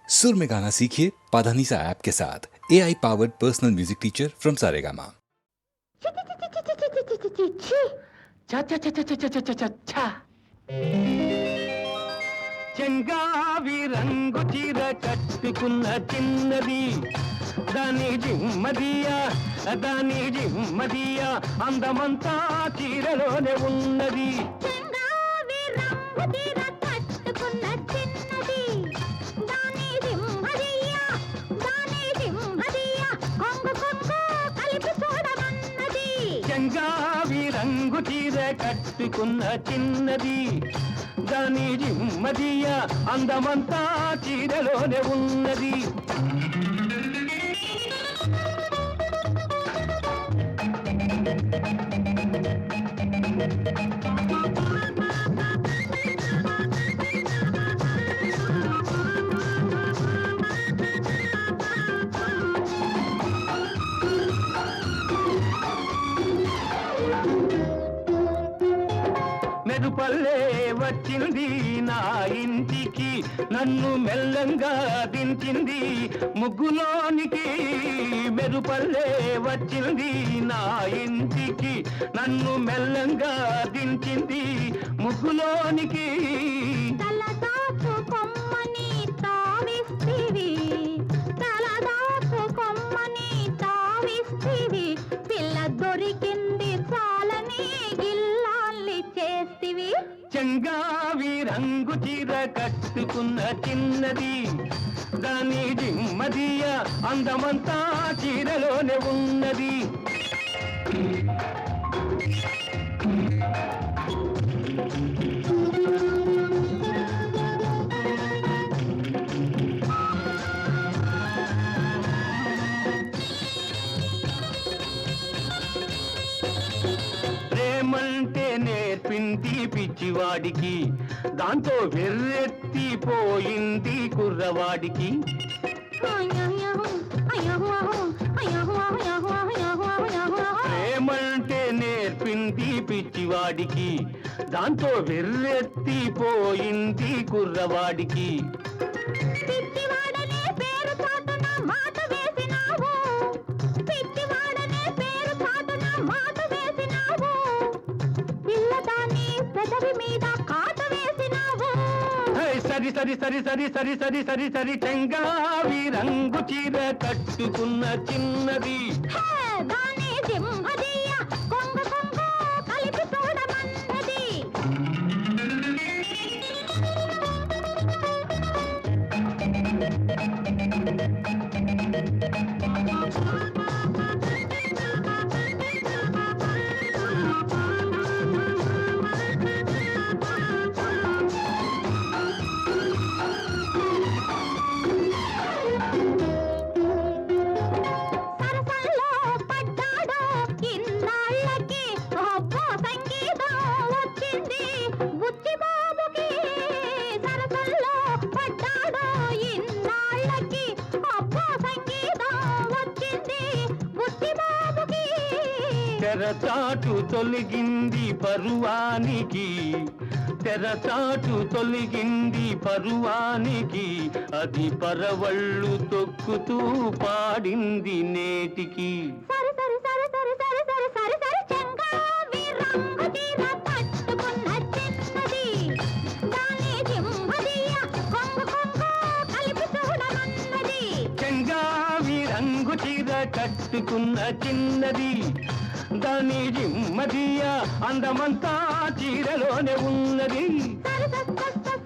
सुर में गाना सीखिए पाधानीसा ऐप के साथ AI powered personal music teacher from Saregama. చెంగావి రంగు చీర కట్టుకున్న చిన్నది దాని జిమ్మదియా అందమంతా చీరలోనే ఉన్నది. చెంగావి రంగు చీర కట్టుకున్న చిన్నది దాని జిమ్మదియా కొంగు కలిపి చూడమన్నది. చెంగావి రంగు చీర కట్టుకున్న చిన్నది దాని జిమ్మదియా అందమంతా చీరలోనే ఉన్నది. మెరుపల్లే వచ్చింది నా ఇంటికి, నన్ను మెల్లంగా దించింది ముగ్గులోనికి. మెరుపల్లే వచ్చింది నా ఇంటికి, నన్ను మెల్లంగా దించింది ముగ్గులోనికి. తలదాపు కొమ్మని తావిస్తివి, తలదాపు కొమ్మని తావిస్తివి, పిల్ల దొరికింది చాలని గిల్లాల్ని చేస్తివి. చెంగావి రంగు చీర కట్టుకున్న చిన్నది దాని జిమ్మదియా అందమంతా చీరలోనే ఉన్నది. ప్రేమంటే నేర్పింది పిచ్చివాడికి, దాంతో వెర్రెత్తిపోయింది కుర్రవాడికి. ప్రేమంటే నేర్పింది పిచ్చివాడికి, దాంతో వెర్రెత్తిపోయింది కుర్రవాడికి. పిచ్చివాడనే పేరు చాటున మాట వేసినావు, పిచ్చివాడనే పేరు చాటున మాట వేసినావు, పిల్లదాన్ని పెదవి మీద కాట వేసినావు. సరి సరి సరి సరి సరి సరి సరి సరి చెంగావి రంగు చీర కట్టుకున్న చిన్నది దాని జిమ్మదియా కొంగు కలిపి చూడమన్నది. సరసల్లో పడ్డాడో ఇన్నాళ్ళకి అబ్బో సంగీతం వచ్చింది బుచ్చిబాబుకి. సరసల్లో పడ్డాడో ఇన్నాళ్ళకి అబ్బో సంగీతం వచ్చింది బుచ్చిబాబుకి. తెరచాటు తొలగింది పరువానికి, తెరచాటు తొలగింది పరువానికి, అది పరవళ్ళు తొక్కుతూ పాడింది నేటికి. సరి సరి సరి సరి సరి సరి సరి సరి చెంగావి రంగు చీర కట్టుకున్న చిన్నది దాని జిమ్మదియా కొంగు కలిపి చూడమన్నది. చెంగావి రంగు చీర కట్టుకున్న చిన్నది దాని జిమ్మదియా అందమంతా చీరలోనే ఉన్నది. సరి సరి సరి సరి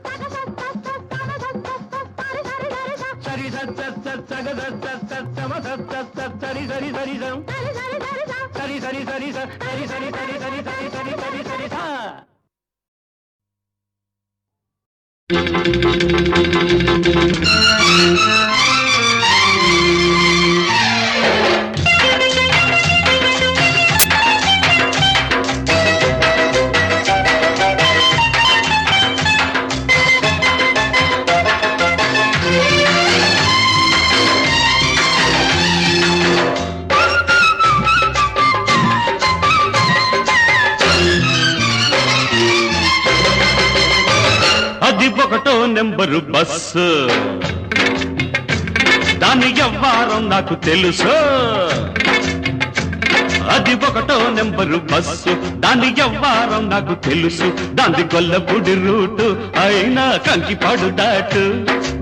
సరి సరి సరి సరి సరి సరి సరి సరి సరి సరి సరి సరి సరి సరి సా. అది ఒకటో నెంబరు బస్సు, వ్యవహారం నాకు తెలుసు. అది 1వ నెంబరు బస్సు, దాని వ్యవహారం నాకు తెలుసు. దాని గొల్లపూడి రూటు అయినా కంకిపాడు దాటు,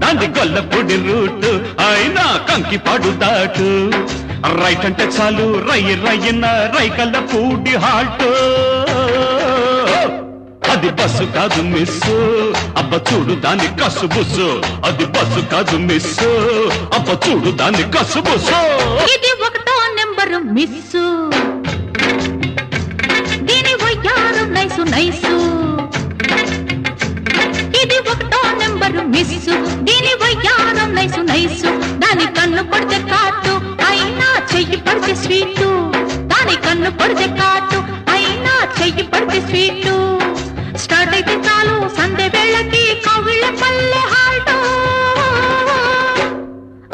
దాని గొల్లపూడి రూటు అయినా కంకిపాడు దాటు. రైట్ అంటే చాలు రయ్య రయ్యన రైకల్ల పూడి హాల్ట్. అది బస్సు కాదు మిస్సు, అబ్బ చూడు దాని కసుబుసు. అది బస్సు కాదు మిస్సు, అబ్బ చూడు దాని కసుబుసు. ఇది 1వ నెంబరు మిస్సు, దీని వయ్యారం నైసు నైసు. ఇది 1వ నెంబరు మిస్సు, దీని వయ్యారం నైసు నైసు. దాని కన్ను పడితే కాటు అయినా చెయ్యి పడితే స్వీటు, దాని కన్ను పడితే కాటు అయినా చెయ్యి పడితే స్వీటు. స్టార్ట్ అయితే చాలు సందే వేళకి కవిళ్ళ పల్లె హాల్ట్.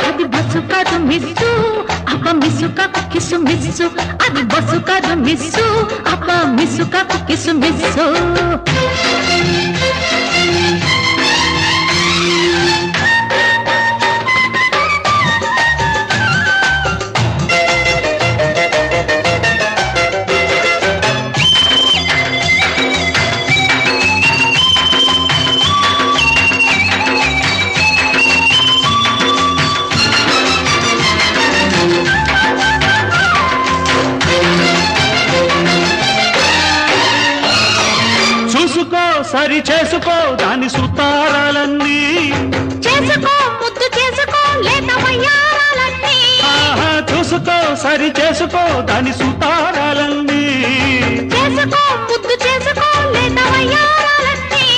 అది బస్సు కాదు మిస్సు, అబ్బ మిస్సు కాకు కిసు మిస్సు. అది బస్సు కాదు మిస్సు, అబ్బ మిస్సు కాకు కిసు మిస్సు. సరి చేసుకో దాని సుతారాలన్నీ, చేసుకో ముద్దు చేసుకో లేత వయ్యారాలన్నీ. చూసుకో సరి చేసుకో దాని సుతారాలన్నీ, చేసుకో ముద్దు చేసుకో లేత వయ్యారాలన్నీ.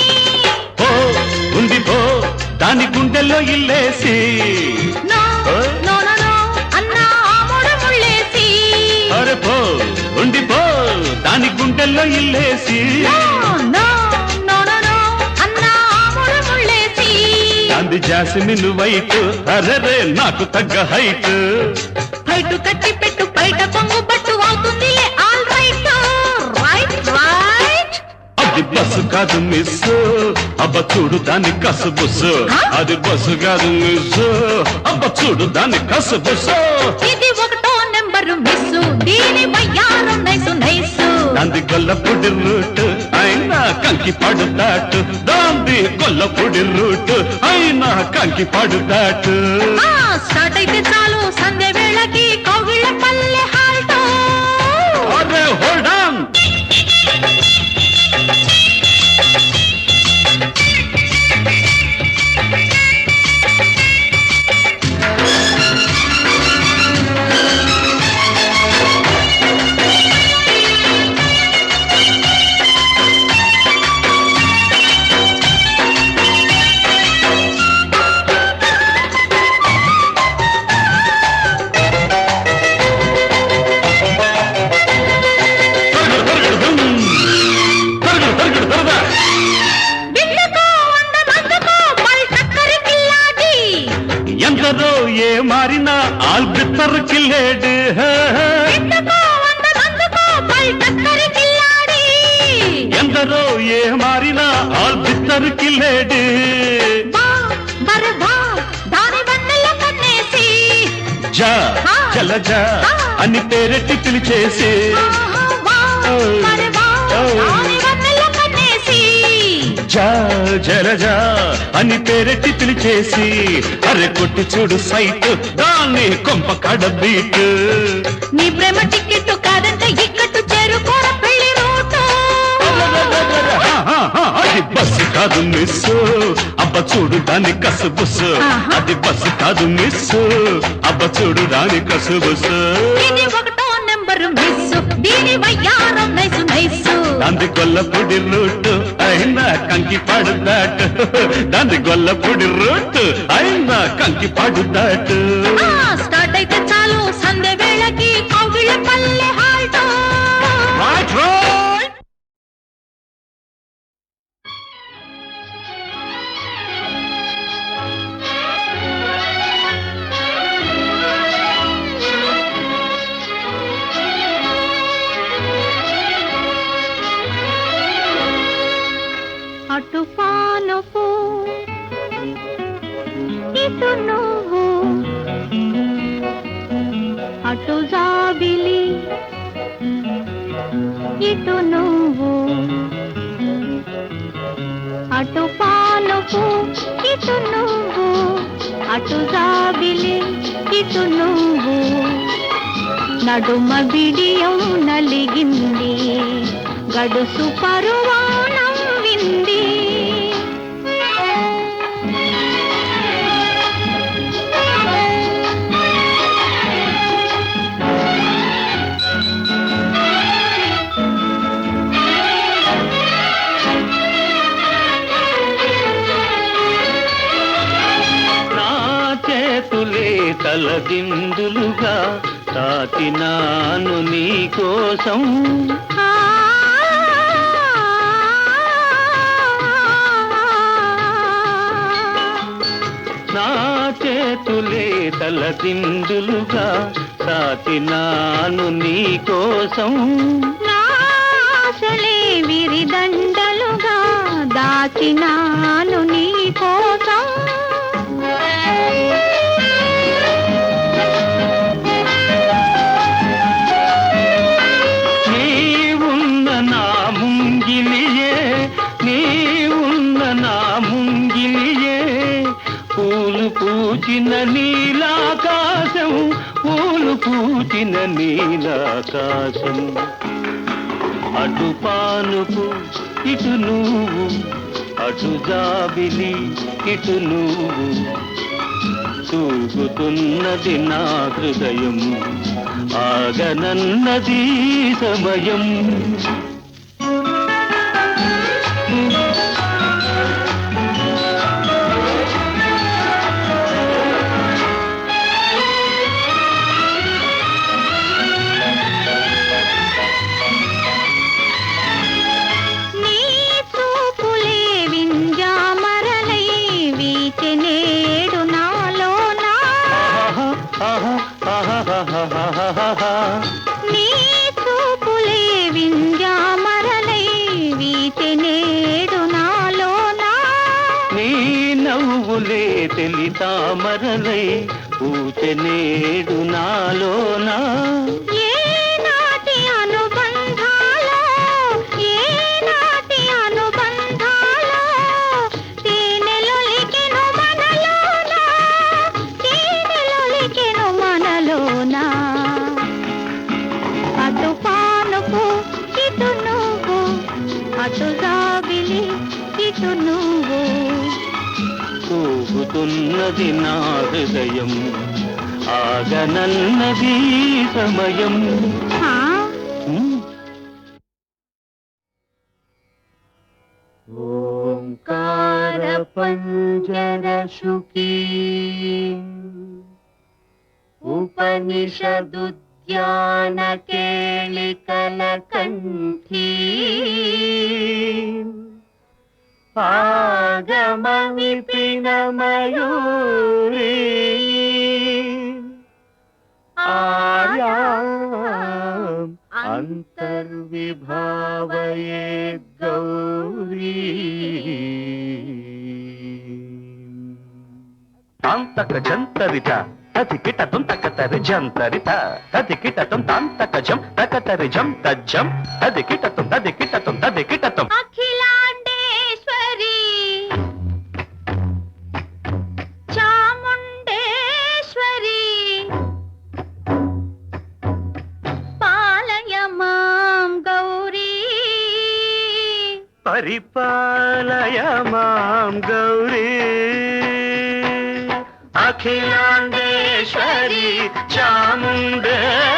పో ఉంది పో దాని గుండెల్లో ఇల్లేసి, నో నో నో నో అన్నా ఆముడ ముళ్ళేసి. అరే పో ఉంది పో దాని గుండెల్లో ఇల్లేసి. అంది జాస్మిన్ వైట్, అరే నాకు తగ్గ హైట్. హైట్ కట్టి పెట్టు బయట పొంగు పట్టు అవుతుంది ఆల్ రైట్ రైట్ రైట్. అది బస్సు కాదు మిస్, అబ్బ చూడు దాని కసుబుసు. అది బస్సు కాదు మిస్, అబ్బ చూడు దాని కసుబుసు. ఇది 1వ నెంబరు మిస్సు, దీని వయ్యారం నైసు నైసు. దాంది గొల్లపూడి రూట్ అయినా కంకిపాడు దాటు, దాంది గొల్లపూడి రూట్ అయినా కంకిపాడు దాటు. స్టార్ట్ అయితే చాలు సంధ్య వేళకి కవిళ్ళ పల్లె హాల్ట్. అరే హోల్డ్ ఆన్. ఎందరో ఏ మారినా ఆల్బిత్తర్ కిల్లేడు, ఎందరో ఏ మారినా ఆల్బిత్తర్ కిల్లేడు. జా జలజా అని పేరెట్టి పిలిచేసి, జా జలజా అని పేరెట్టి పిలిచేసి. అరే కొట్టి చూడు సైట్ దాన్ని కొంప కడ బీట్. నీ ప్రేమ టికెట్ కాదంటే ఇక్కట్టు చేరుకోర పెళ్లి రూటు. అది బస్సు కాదు మిస్, అబ్బ చూడు దాని కసుబుసు. అది బస్సు కాదు మిస్, అబ్బ చూడు దాని కసుబుసు. ఇది 1వ నెంబరు మిస్, దీని వయ్యారం నైసు నైసు. దాంది గొల్లపూడి రూట్ అయినా కంకిపాడు దాటు, దాంది గొల్లపూడి రూట్ అయినా కంకిపాడు దాటు. స్టార్ట్ అయితే చాలు సంధ్య వేళకి కవిళ్ళ పల్లె హాల్ట్. Right right. అటు పానుపు ఇటు నువ్వు అటు జాబిలి ఇటు నువ్వు, అటు పానుపు ఇటు నువ్వు, అటు జాబిలి ఇటు నువ్వు, నడుమ బిడియం నలిగింది, గడుసు పరువాణం వింది. తలదిందులుగా తాకినాను నీ కోసం, నా చేతులే తలదిందులుగా తాకినాను నీ కోసం, నాశలే విరిదండలుగా దాచినాను నీ కోసం. పూచిన నీలాకాశం, పూలు పూచిన నీలాకాశం, అటు పానుపు ఇటు నువ్వు, అటు జాబిలి ఇటు నువ్వు, తూగుతున్నది నా హృదయం, ఆగనన్నది సమయం. నీ చూపులే వింజామరలై వీచె నేడు నాలోనా, నీ నవ్వులే తెలి తామరలై పూచె నేడు నాలోనా. ఏ నాటి అనుబంధాలో, ఏ నాటి అనుబంధాలో తేనెలొలికెను మనలోనా, తేనెలొలికెను మనలోనా, అటు పానుపు ఇటు నువ్వు, అటు జాబిలి ఇటు నువ్వు, తూగుతున్నది నా హృదయం, ఆగనన్నది సమయం. ఓంకార పంజర శుకీ ఉపనిషదుద్యాన కేళికల కంఠీ, ఆగమ విపిన మయూరీ, ఆర్యాం అంతర్విభావయేద్ గౌరీ. తాంతక జంతరిత తతికిట తుంతకతరి జంతరిత, తతికిటతం తాంతకజం తకతరిజం తజ్జం, తదికిటతం తదికిటతం తదికిటతం. అఖిలాండేశ్వరి చాముండేశ్వరి పాలయ మాం గౌరీ, పరిపాలయ మాం గౌరీ. అఖిలాండేశ్వరి చాముండేశ్వరి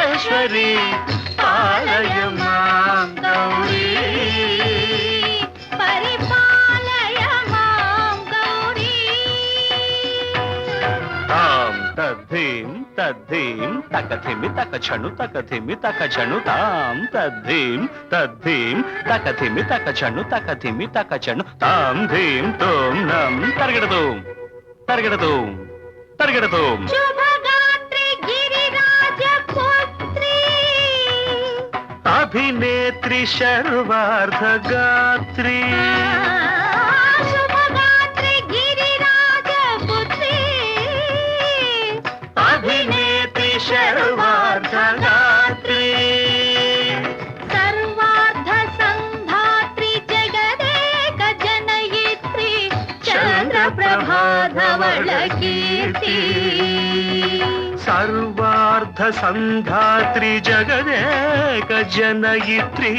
పాలయ మాం గౌరీ, పరిపాలయ మాం గౌరీ. తాం తద్ధీం తద్ధీం తకథిమి తకచను తకథిమి తకచను, తాం తద్ధీం తద్ధీం తకథిమి తకచను తకథిమి తకచను, తాం ధీం తోం నం తరగడదోం తరగడదోం తరగడదోం. శుభగాత్రి గిరిరాజ పుత్రి, అభినేత్రి శర్వార్ధగాత్రి, శుభగాత్రి గిరిరాజ పుత్రి, అభినేత్రి శర్వార్ధ కీర్తి సర్వార్థ సంధాత్రి జగదేక జనయిత్రి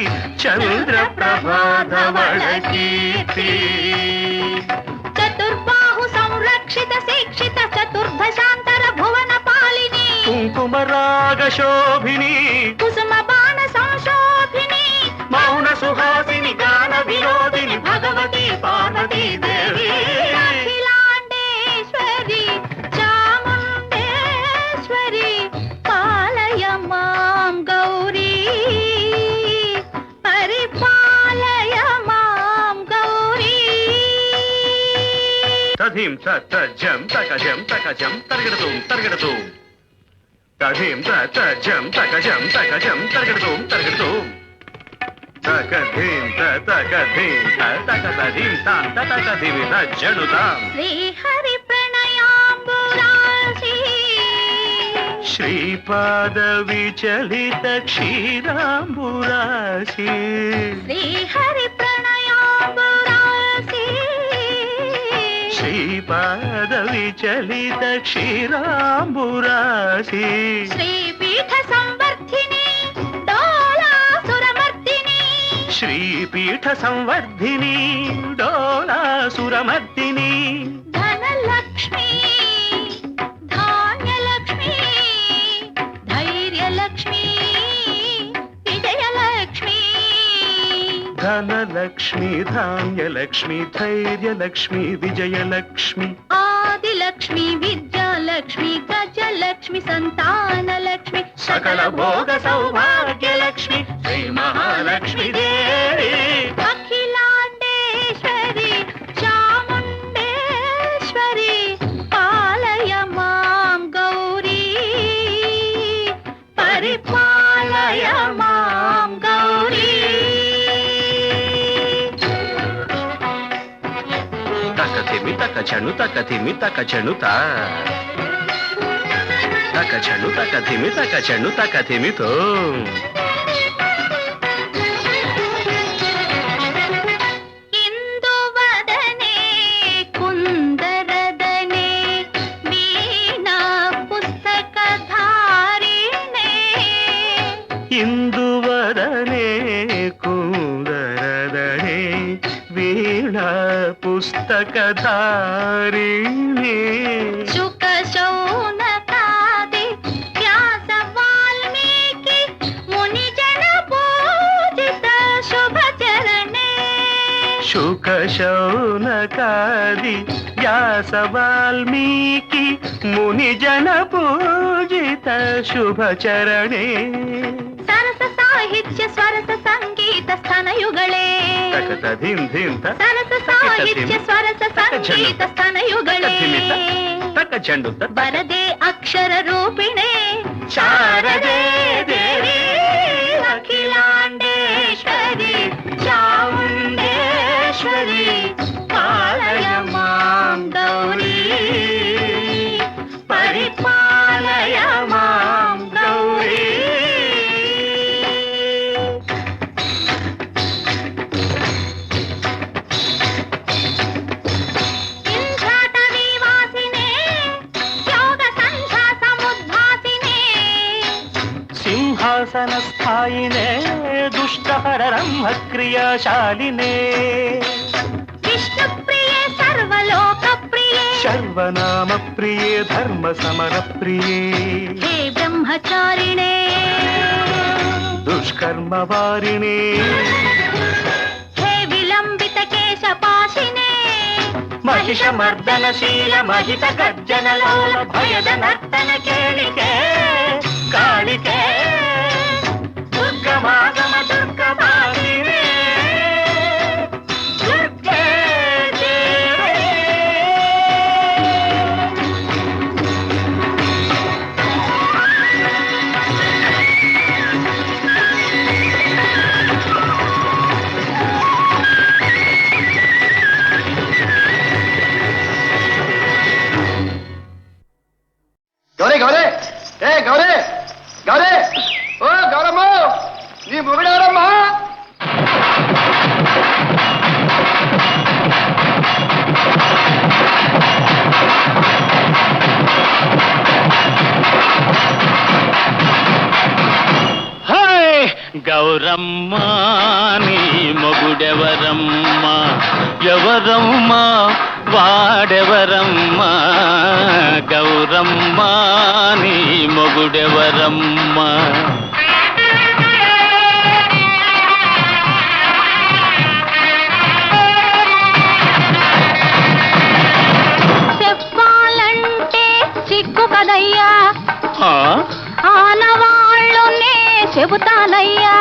చంద్ర ప్రభాధవళ కీర్తి చతుర్బాహు సంరక్షిత శిక్షిత చతుర్భశాంతర భువన పాలిని కుంకుమ రాగ శోభిని కుసుమ బాణ సంశోభిని మౌన సుహాసిని గాన వినోదిని భగవతి పార్వతీ దేవి అఖిలాండేశ్వరి చాముండేశ్వరి పాలయ మాం గౌరీ పరిపాలయ మాం గౌరీ తథీం తజం తకజం తకజం తరగడతూం తరగడతూం తథీం తజం తకజం తకజం తరగడతూం తరగడతూం తకధీం తకధీం తకధీం తాం తకధీం తజడుతాం శ్రీహరి ప్రణయాంబురాశి శ్రీపాద విచలిత క్షీరాంబురాశి శ్రీహరి ప్రణయాంబురాశి శ్రీపాద విచలిత క్షీరాంబురాశి శ్రీపీఠ సంవర్ధిని డోలాసురమర్దిని శ్రీపీఠ సంవర్ధిని డోలాసురమర్దిని ధనలక్ష్మి ధాన్యలక్ష్మి ధైర్యలక్ష్మి విజయలక్ష్మి ధనలక్ష్మి ధాన్యలక్ష్మి ధైర్యలక్ష్మి విజయలక్ష్మి ఆదిలక్ష్మి విద్యాలక్ష్మి గజలక్ష్మి సంతానలక్ష్మి సకల భోగ సౌభాగ్యలక్ష్మి శ్రీ మహాలక్ష్మి దేవి అఖిలాండేశ్వరి చాముండేశ్వరి పాలయ మాం గౌరీ పరిపాలయ మాం గౌరీ తకతిమి తకచను తకతిమి తకచనుత తకచను తకతిమి తకచను తకతిమితో ఇందువదనే కుందరదనే వీణా పుస్తకధారిణే ఇందువదనే కుందరదనే వీణా పుస్తకధారిణి శుక శౌనకాది వ్యాస వాల్మీకి ముని జన పూజిత శుభచరణే శుక శౌనకాది వ్యాస వాల్మీకి ముని జన పూజిత శుభచరణే సరస సాహిత్య స్వరస సంగీత స్థనయుగళే తకతధిం ధిం సరస సాహిత్య స్వరస సంగీత స్థనయుగళే తకచండు వరదే అక్షర రూపిణే శారదే దేవి అఖిలాండేశ్వరి చాముండేశ్వరి పాలయ మాం గౌరీ పరిపాలయ మాం గౌరీ ఇంద్రాటవీ వాసినే యోగ సంధ్యా సముద్భాసినే సింహాసన స్థాయినే దుష్టహర బ్రహ్మ క్రియాశాలినే విష్ణు ప్రియే సర్వలోక ప్రియే సర్వనామ ప్రియే ధర్మ సమర ప్రియే హే బ్రహ్మచారిణే దుష్కర్మ వారిణే హే విలంబిత కేశపాశినే మహిష మర్దనశీల మహిత గర్జన లోల భయద నర్తన కేళికే కాళికే దుర్గమాగమ దుర్గమాలినే దుర్గే దేవి. గౌరీ గౌరీ ఏ గౌరీ గౌరీ ఓ గౌరమ్మ నీ మొగుడెవరమ్మా గౌరమ్మా నీ మొగుడెవరమ్మా ఎవరమ్మా వాడెవరమ్మా గౌరమ్మా నీ మొగుడెవరమ్మా చెప్పాలంటే సిగ్గు కదయ్యా ఆ? ఆనవాళ్ళునే చెబుతానయ్యా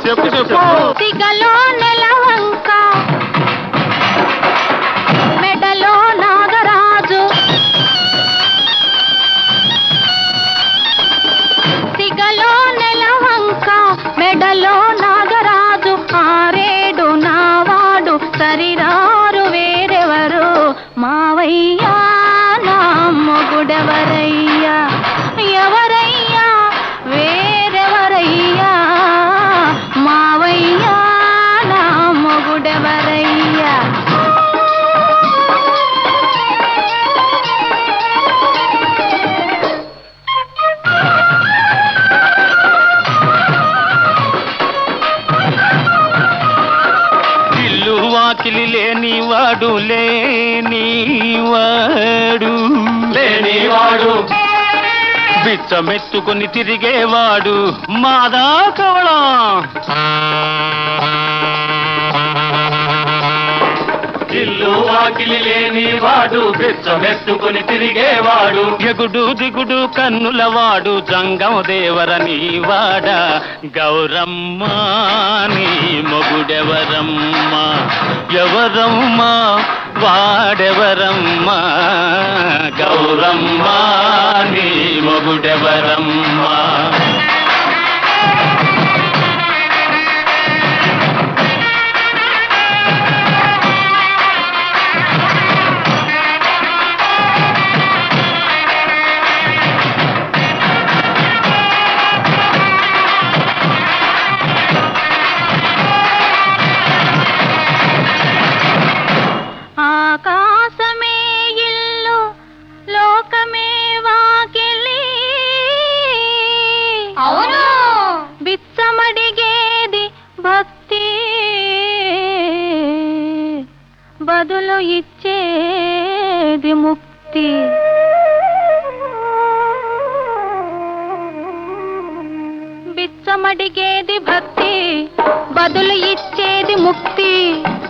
చెప్పు చెప్పు సిగలో నెలవంక మెడలో నాగరాజు సిగలో నెలవంక మెడలో నాగరాజు ఆరేడు నావాడు సరిరారు వేరెవరు మావయ్యా నా మొగుడెవరయ్యా ఎవరయ్యా వేరెవరయ్యా మావయ్యా నా మొగుడెవరయ్యా ఇల్లు వాకిలి లేనివాడు లేనివాడు బిచ్చమెత్తుకుని తిరిగేవాడు మాదా కవళం ఇల్లు వాకిలి లేనివాడు బిచ్చమెత్తుకుని తిరిగేవాడు ఎగుడు దిగుడు కన్నులవాడు జంగం దేవరని వాడ గౌరమ్మా నీ మొగుడెవరమ్మా ఎవరమ్మా వాడెవరమ్మా గౌరమ్మా నీ మొగుడెవరమ్మా ఆకాశమే ఇల్లు లోకమే వాకిలి అవును బిచ్చమడిగేది భక్తి బదులు ఇచ్చేది ముక్తి బిచ్చమడిగేది భక్తి బదులు ఇచ్చేది ముక్తి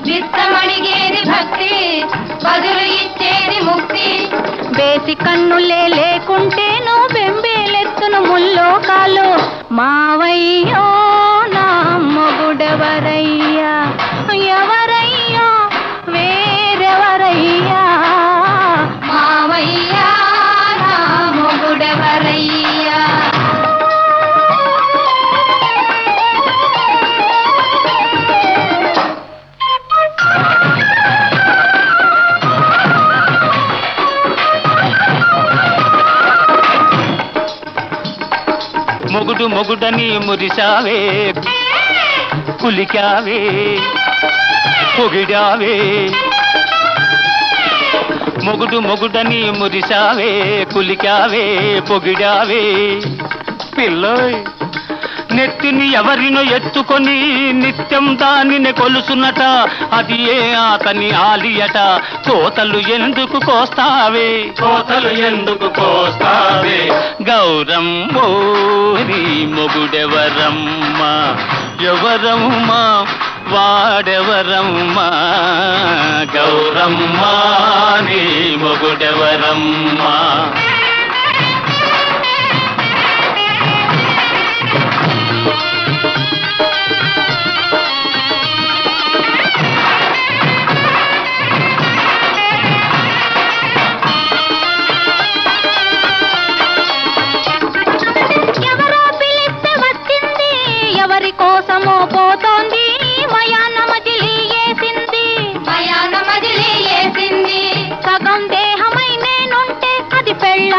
బిచ్చమడిగేది భక్తి బదులు ఇచ్చేది ముక్తి బేసి కన్నులే లేకుంటేను బెంబేలెత్తును ముల్లోకాలు మావయ్యో నా మొగుడెవరయ్యా ఎవరయ్యా వేరెవరయ్యా మావయ్యా నా మొగుడెవరయ్యా మొగుడు మొగుడని మురిసావే కులికావే పొగిడావే మొగుడు మొగుడని మురిసావే కులికావే పొగిడావే పిల్లోయ్ నెత్తిని ఎవరినో ఎత్తుకొని నిత్యం దానిని కొలుసునట అది ఏ అతని ఆలియట కోతలు ఎందుకు కోస్తావే గౌరమ్మో నీ మొగుడెవరమ్మా ఎవరమ్మా వాడెవరమ్మా గౌరమ్మా నీ మొగుడెవరమ్మా ఎవరో పిలిస్తే వచ్చింది ఎవరి కోసమో పోతోంది మయాన మజిలీ వేసింది సగం దేహమై నేనుంటే అది పెళ్ళ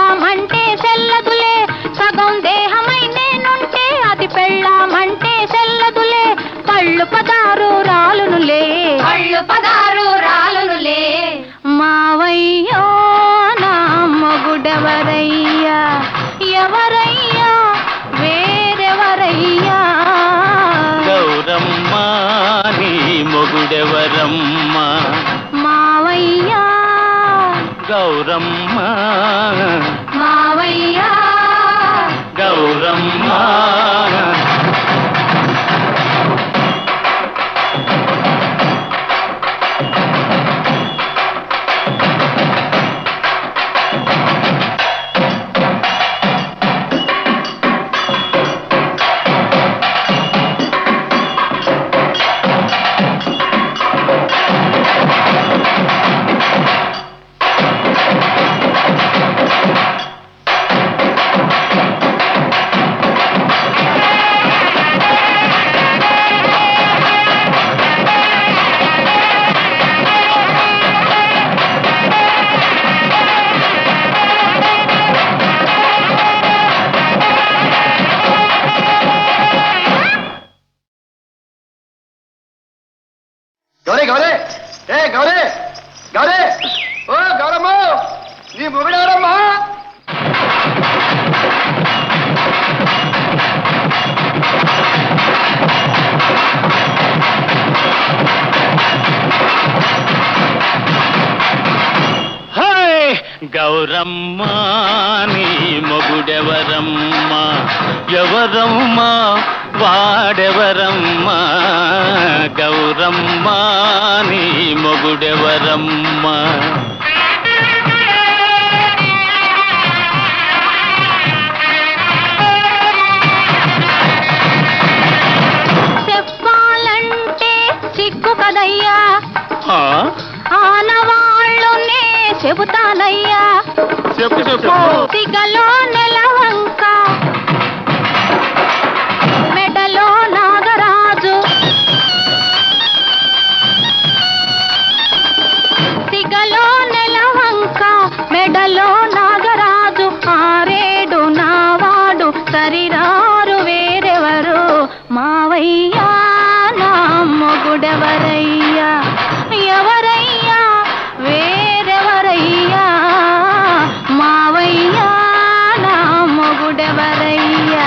మొగుడెవరమ్మ మావయ్య గౌరమ్మ మావయ్య గౌరమ్మ గౌరే గౌరే ఏ గౌరే గౌరే ఓ గౌరమ్మ నీ మొగుడెవరమ్మా గౌరమ్మ నీ మొగుడెవరమ్మ ఎవరమ్మ వాడెవరమ్మ గౌరమ్మ నీ మొగుడెవరమ్మ చెప్పాలంటే సిగ్గు కదయ్యా ఆ? ఆనవాళ్ళునే చెబుతానయ్యా చెప్పు చెప్పు సిగలో నెలవంక మెడలో నాగరాజు సిగలో నెలవంక మెడలో నాగరాజు ఆరేడు నావాడు సరిరారు వేరెవరు మావయ్యా నా మొగుడెవరయ్యా ఎవరయ్యా వేరెవరయ్యా మావయ్యా నా మొగుడెవరయ్యా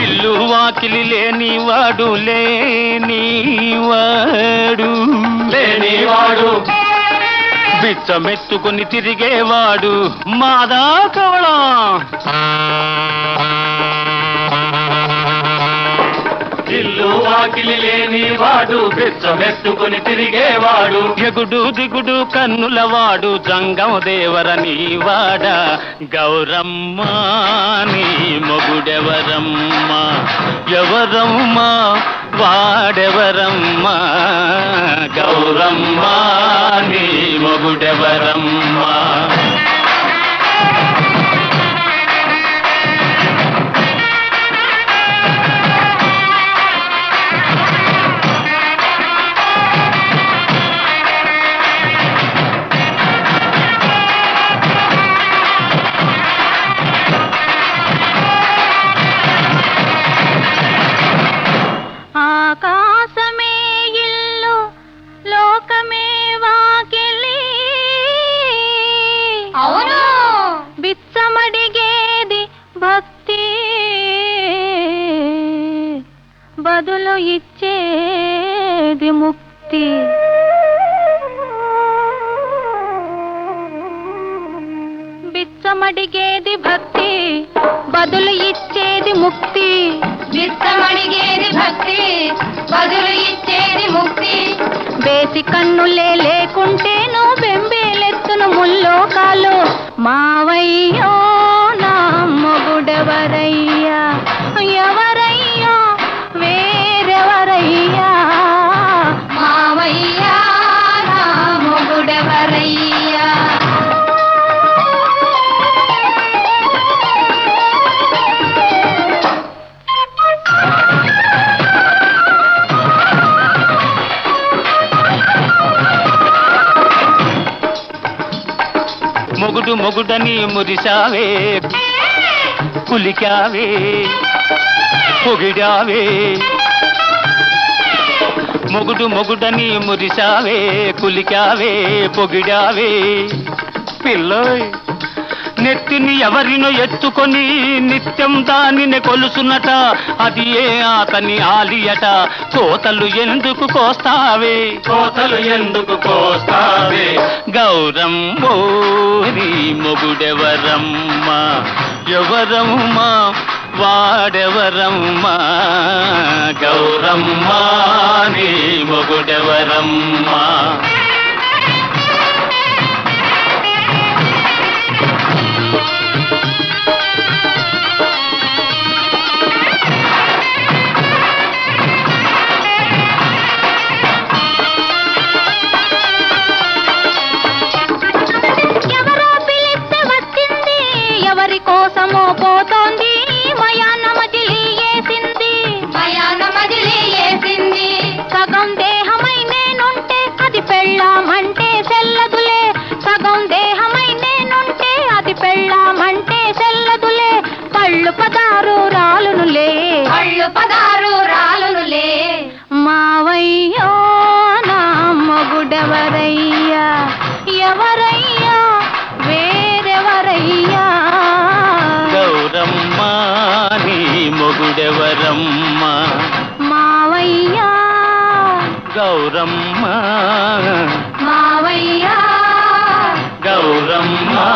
ఇల్లు వాకిలి లేనివాడు లేనివాడు బిచ్చమెత్తుకుని తిరిగేవాడు మాదా కవళం ఇల్లు వాకిలి లేనివాడు బిచ్చమెత్తుకుని తిరిగేవాడు ఎగుడు దిగుడు కన్నులవాడు జంగం దేవరని వాడ గౌరమ్మ నీ మొగుడెవరమ్మ ఎవరమ్మ వాడెవరమ్మ గౌరమ్మ నీ మొగుడెవరమ్మ ఆకాశమే ఇల్లు లోకమే వాకిలి అవును బిచ్చమడిగేది భక్తి బదులు ఇచ్చేది ముక్తి బిచ్చమడిగేది భక్తి బదులు ఇచ్చేది ముక్తి బిచ్చమడిగేది భక్తి బదులు ఇచ్చేది ముక్తి బేసి కన్నులే లేకుంటేను బెంబేలెత్తును ముల్లోకాలు మావయ్యో నా మొగుడెవరయ్యా ఎవరయ్యో వేరెవరయ్యా మావయ్యా నా మొగుడెవరయ్యా మొగుడు మొగుడని మురిసావే కులికావే పొగిడావే మొగుడు మొగుడని మురిశావే కులికావే పొగిడావే పిల్లోయ్ నెత్తిని ఎవరినో ఎత్తుకొని నిత్యం దానిని కొలుసునట అది ఏ అతని ఆలియట కోతలు ఎందుకు కోస్తావే గౌరమ్మో నీ మొగుడెవరమ్మా ఎవరమ్మా వాడెవరమ్మా గౌరమ్మా నీ మొగుడెవరమ్మా కోసమో పోతోంది మయాన మజిలీ వేసింది సగం దేహమై నేనుంటే అది పెళ్ళామంటే చెల్లదులే సగం దేహమై నేనుంటే అది పెళ్ళామంటే చెల్లదులే పళ్ళు పదారు రాలునులే మావయ్యో నా మొగుడెవరయ్యా ఎవరయ్యా వేరెవరయ్యా గౌరమ్మా నీ మొగుడెవరమ్మా మావయ్యా గౌరమ్మా మావయ్యా గౌరమ్మా